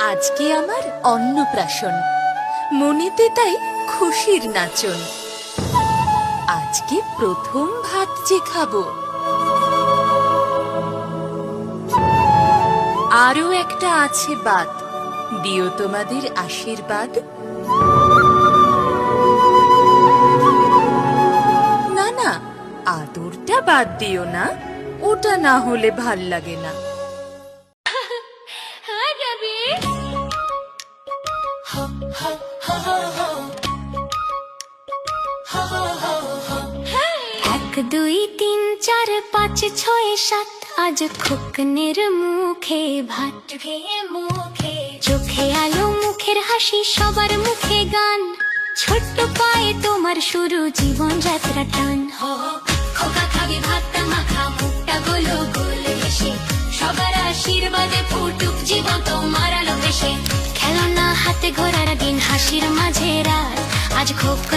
আজকে আমার অন্নপ্রাশন, মনেতে তাই খুশির নাচন। আজকে প্রথম ভাত যে খাবো। আরো একটা আছে বাত, দিও তোমাদের আশীর্বাদ। না না, আদরটা বাদ দিও না, ওটা না হলে ভাল লাগে না। এক দুই তিন চার পাঁচ ছয় সাত, আজ খোকনের মুখে ভাত, মুখে চোখে আলো মুখের হাসি, সবার মুখে গান। ছোট্ট পায়ে তোমার শুরু জীবন যাত্রা টান। খোকা খাবি ভাতটা মাখা, মুখটা গোলো গোল হেসে, সবার আশীর্বাদে ফুটুক জীবন তোমার আলো ভেসে। খেলনা হাতে ঘোরার দিন, হাসির মাঝে রাত, আজ খোকা